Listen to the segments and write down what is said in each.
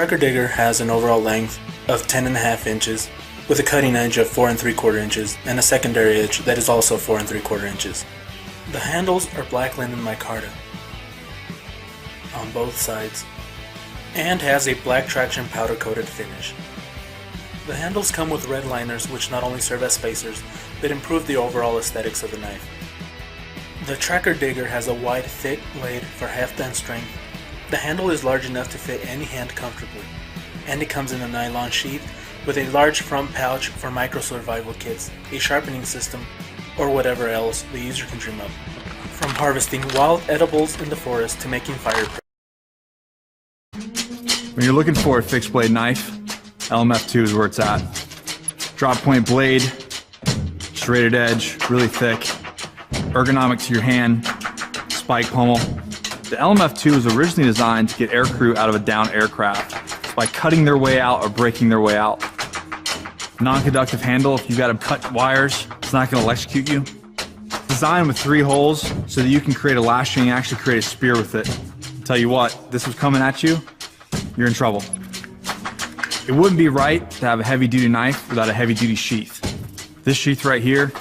Tracker digger has an overall length of 10.5 inches with a cutting edge of 4 3/4 inches and a secondary edge that is also 4 3/4 inches. The handles are black linen micarta on both sides and has a black traction powder coated finish. The handles come with red liners which not only serve as spacers but improve the overall aesthetics of the knife. The tracker digger has a wide thick blade for half-bend strength. The handle is large enough to fit any hand comfortably, and it comes in a nylon sheath with a large front pouch for micro survival kits, a sharpening system, or whatever else the user can dream up. From harvesting wild edibles in the forest to making fire. When you're looking for a fixed blade knife, LMF2 is where it's at. Drop point blade, serrated edge, really thick, ergonomic to your hand, spike pommel. The LMF2 was originally designed to get aircrew out of a downed aircraft by cutting their way out or breaking their way out. Non-conductive handle, if you've got to cut wires, it's not going to electrocute you. Designed with 3 holes so that you can create a lashing and actually create a spear with it. I'll tell you what, this was coming at you, you're in trouble. It wouldn't be right to have a heavy-duty knife without a heavy-duty sheath. This sheath right here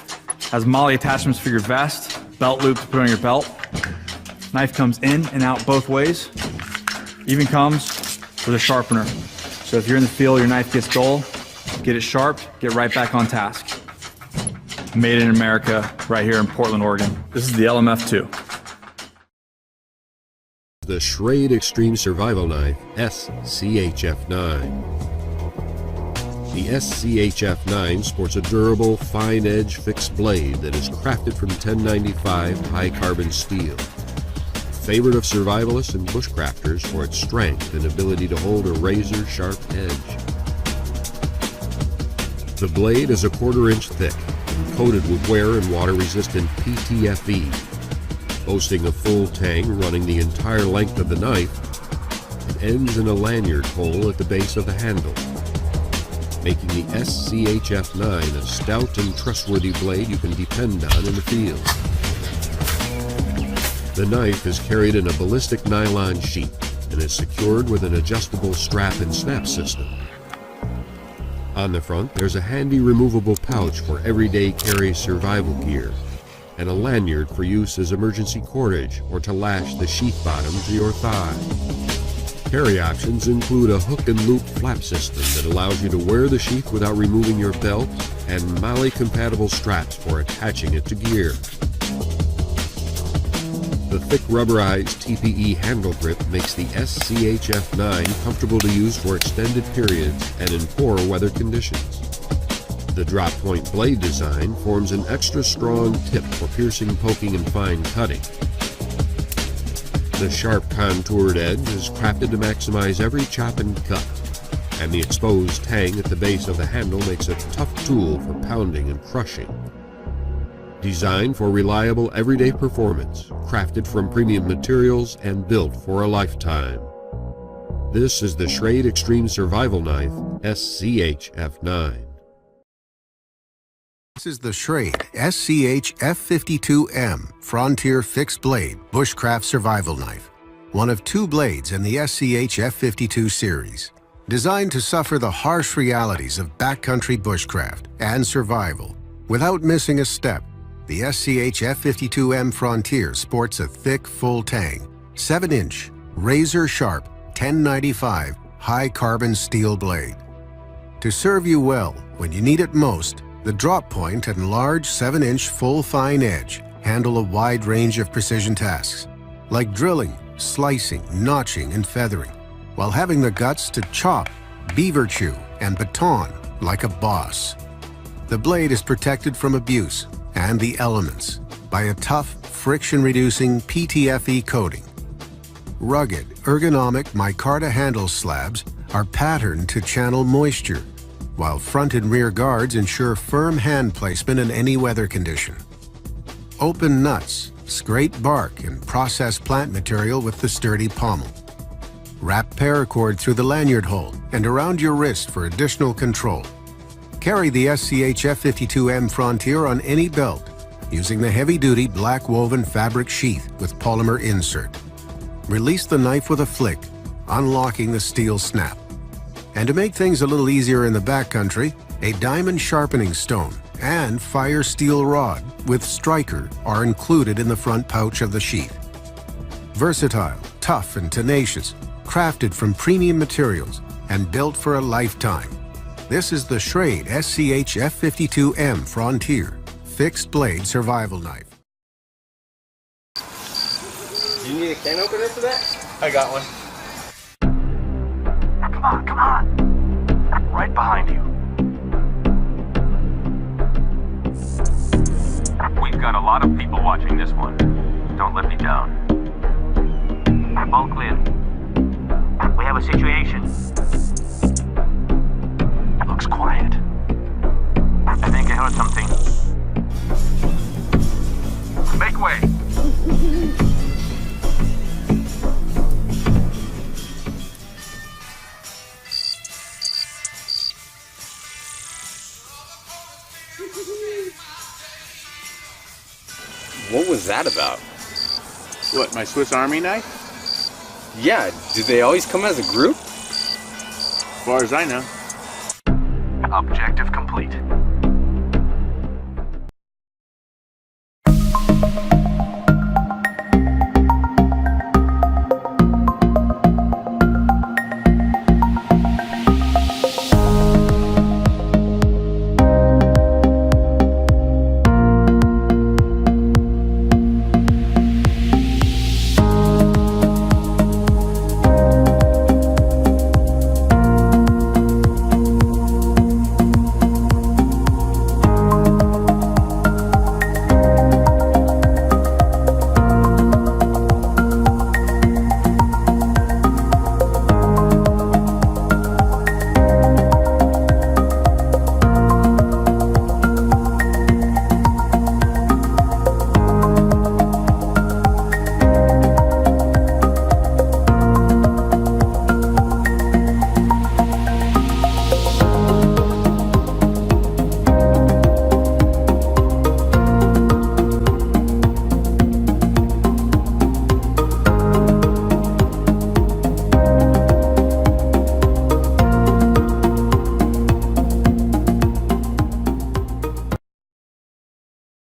has MOLLE attachments for your vest, belt loop to put on your belt. Knife comes in and out both ways. Even comes with a sharpener. So if you're in the field, your knife gets dull, get it sharp, get right back on task. Made in America, right here in Portland, Oregon. This is the LMF2. The Schrade Extreme Survival Knife SCHF9. The SCHF9 sports a durable, fine-edge fixed blade that is crafted from 1095 high-carbon steel. Favorite of survivalists and bushcrafters for its strength and ability to hold a razor-sharp edge. The blade is a 1/4 inch thick, coated with wear and water-resistant PTFE, boasting a full tang running the entire length of the knife. It ends in a lanyard hole at the base of the handle, making the SCHF9 a stout and trustworthy blade you can depend on in the field. The knife is carried in a ballistic nylon sheath and is secured with an adjustable strap and snap system. On the front, there's a handy removable pouch for everyday carry survival gear, and a lanyard for use as emergency cordage or to lash the sheath bottom to your thigh. Carry options include a hook and loop flap system that allows you to wear the sheath without removing your belt, and MOLLE compatible straps for attaching it to gear. The thick rubberized TPE handle grip makes the SCHF9 comfortable to use for extended periods and in poor weather conditions. The drop point blade design forms an extra strong tip for piercing, poking, and fine cutting. The sharp contoured edge is crafted to maximize every chop and cut, and the exposed tang at the base of the handle makes a tough tool for pounding and crushing. Designed for reliable everyday performance, crafted from premium materials and built for a lifetime. This is the Schrade Extreme Survival Knife SCHF9. This is the Schrade SCHF52M Frontier Fixed Blade Bushcraft Survival Knife, one of 2 blades in the SCHF52 series. Designed to suffer the harsh realities of backcountry bushcraft and survival without missing a step, the SCHF52M Frontier sports a thick, full tang, 7-inch, razor-sharp, 1095 high-carbon steel blade. To serve you well when you need it most, the drop point and large 7-inch full fine edge handle a wide range of precision tasks, like drilling, slicing, notching, and feathering, while having the guts to chop, beaver chew, and baton like a boss. The blade is protected from abuse and the elements by a tough, friction-reducing PTFE coating. Rugged, ergonomic micarta handle slabs are patterned to channel moisture, while front and rear guards ensure firm hand placement in any weather condition. Open nuts, scrape bark, and process plant material with the sturdy pommel. Wrap paracord through the lanyard hole and around your wrist for additional control. Carry the SCHF52M Frontier on any belt using the heavy-duty black woven fabric sheath with polymer insert. Release the knife with a flick, unlocking the steel snap. And to make things a little easier in the backcountry, a diamond sharpening stone and fire steel rod with striker are included in the front pouch of the sheath. Versatile, tough, and tenacious, crafted from premium materials and built for a lifetime. This is the Schrade SCHF9 Frontier Fixed Blade Survival Knife. Do you need a can opener for that? I got one. Come on. Right behind you. We've got a lot of people watching this one. Don't let me down. All clear. We have a situation. Looks quiet. I think I heard something. Make way. What was that about? What, my Swiss Army knife? Yeah, do they always come as a group? As far as I know. Objective complete.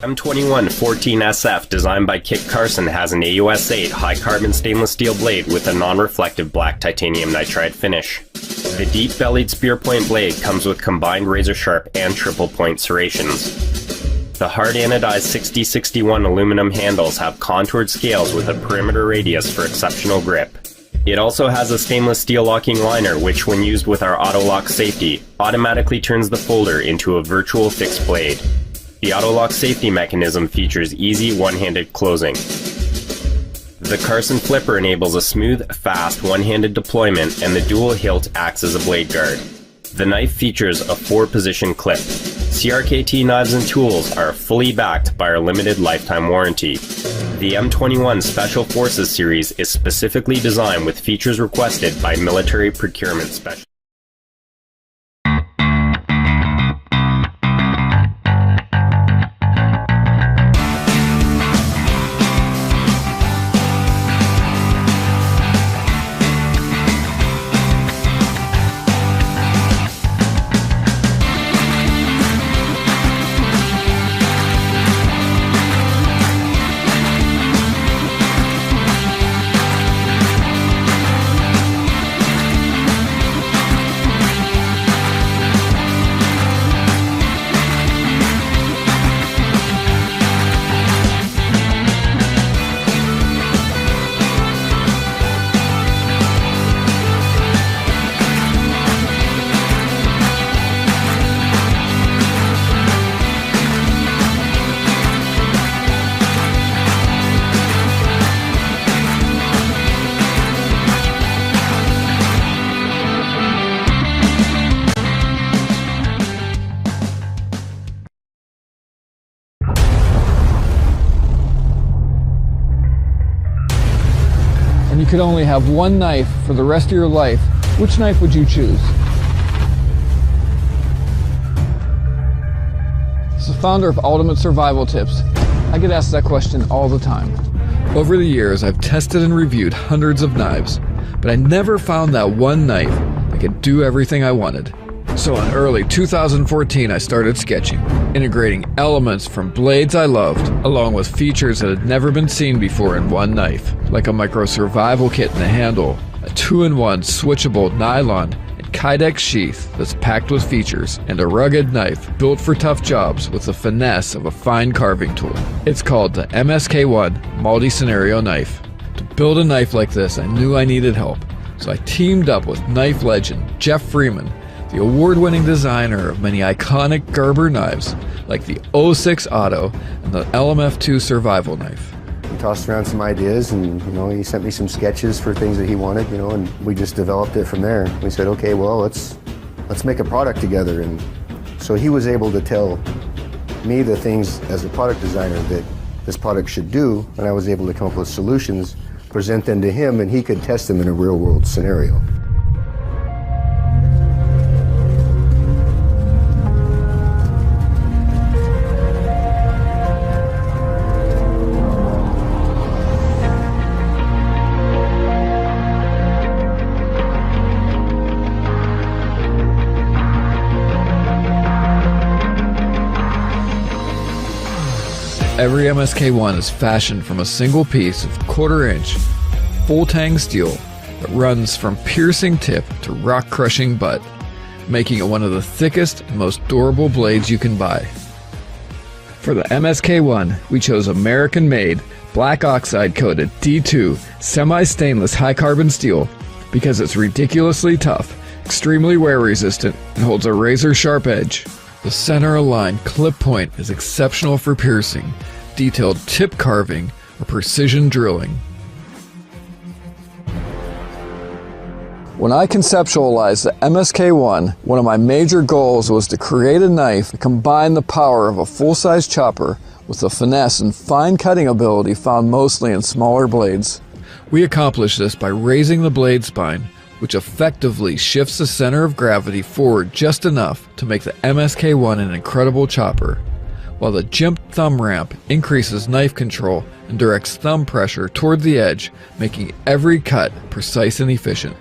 M21 14SF, designed by Kit Carson, has an AUS 8 high-carbon stainless steel blade with a non-reflective black titanium nitride finish. The deep-bellied spear-point blade comes with combined razor-sharp and triple-point serrations. The hard anodized 6061 aluminum handles have contoured scales with a perimeter radius for exceptional grip. It also has a stainless steel locking liner which, when used with our auto-lock safety, automatically turns the folder into a virtual fixed blade. The auto-lock safety mechanism features easy one-handed closing. The Carson flipper enables a smooth, fast, one-handed deployment, and the dual hilt acts as a blade guard. The knife features a 4-position clip. CRKT knives and tools are fully backed by our limited lifetime warranty. The M21 Special Forces series is specifically designed with features requested by military procurement specialists. You could only have one knife for the rest of your life, which knife would you choose? As the founder of Ultimate Survival Tips, I get asked that question all the time. Over the years, I've tested and reviewed hundreds of knives, but I never found that one knife that could do everything I wanted. So in early 2014, I started sketching, integrating elements from blades I loved, along with features that had never been seen before in one knife, like a micro survival kit in the handle, a 2-in-1 switchable nylon and Kydex sheath that's packed with features, and a rugged knife built for tough jobs with the finesse of a fine carving tool. It's called the MSK1 Multi-Scenario Knife. To build a knife like this, I knew I needed help, so I teamed up with knife legend Jeff Freeman, the award-winning designer of many iconic Gerber knives, like the 06 Auto and the LMF2 Survival Knife. We tossed around some ideas, and he sent me some sketches for things that he wanted, and we just developed it from there. We said, okay, well, let's make a product together. And so he was able to tell me the things as a product designer that this product should do, and I was able to come up with solutions, present them to him, and he could test them in a real-world scenario. Every MSK1 is fashioned from a single piece of 1/4-inch full tang steel that runs from piercing tip to rock-crushing butt, making it one of the thickest and most durable blades you can buy. For the MSK1, we chose American-made, black oxide-coated D2 semi-stainless high-carbon steel because it's ridiculously tough, extremely wear-resistant, and holds a razor-sharp edge. The center-aligned clip point is exceptional for piercing, detailed tip carving, or precision drilling. When I conceptualized the MSK1, one of my major goals was to create a knife that combined the power of a full-size chopper with the finesse and fine cutting ability found mostly in smaller blades. We accomplished this by raising the blade spine, which effectively shifts the center of gravity forward just enough to make the MSK1 an incredible chopper, while the jimped thumb ramp increases knife control and directs thumb pressure toward the edge, making every cut precise and efficient.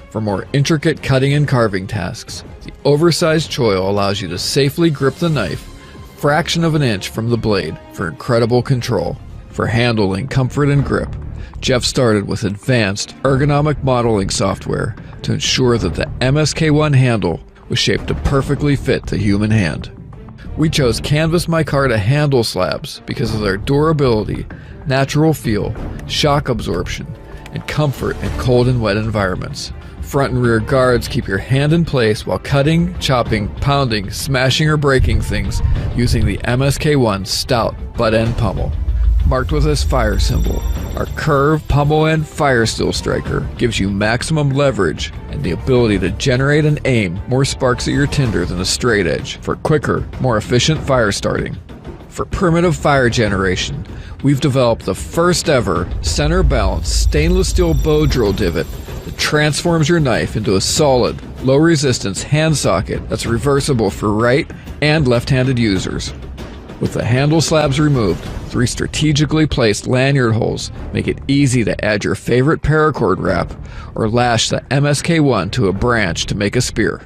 For more intricate cutting and carving tasks, the oversized choil allows you to safely grip the knife a fraction of an inch from the blade for incredible control. For handling, comfort, and grip, Jeff started with advanced ergonomic modeling software to ensure that the MSK1 handle was shaped to perfectly fit the human hand. We chose canvas micarta handle slabs because of their durability, natural feel, shock absorption, and comfort in cold and wet environments. Front and rear guards keep your hand in place while cutting, chopping, pounding, smashing, or breaking things using the MSK1 stout butt-end pummel. Marked with this fire symbol, our curved pommel-end fire steel striker gives you maximum leverage and the ability to generate and aim more sparks at your tinder than a straight edge for quicker, more efficient fire starting. For primitive fire generation, we've developed the first ever center-balanced stainless steel bow drill divot that transforms your knife into a solid, low-resistance hand socket that's reversible for right and left-handed users. With the handle slabs removed, 3 strategically placed lanyard holes make it easy to add your favorite paracord wrap or lash the MSK1 to a branch to make a spear.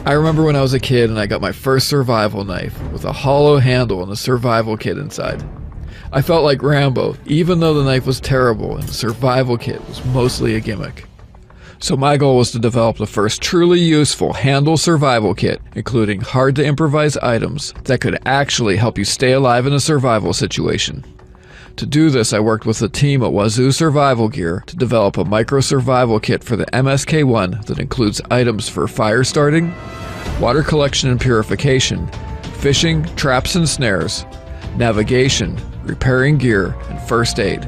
I remember when I was a kid and I got my first survival knife with a hollow handle and a survival kit inside. I felt like Rambo, even though the knife was terrible and the survival kit was mostly a gimmick. So my goal was to develop the first truly useful handle survival kit, including hard-to-improvise items that could actually help you stay alive in a survival situation. To do this, I worked with the team at Wazoo Survival Gear to develop a micro-survival kit for the MSK1 that includes items for fire starting, water collection and purification, fishing, traps and snares, navigation, repairing gear, and first aid.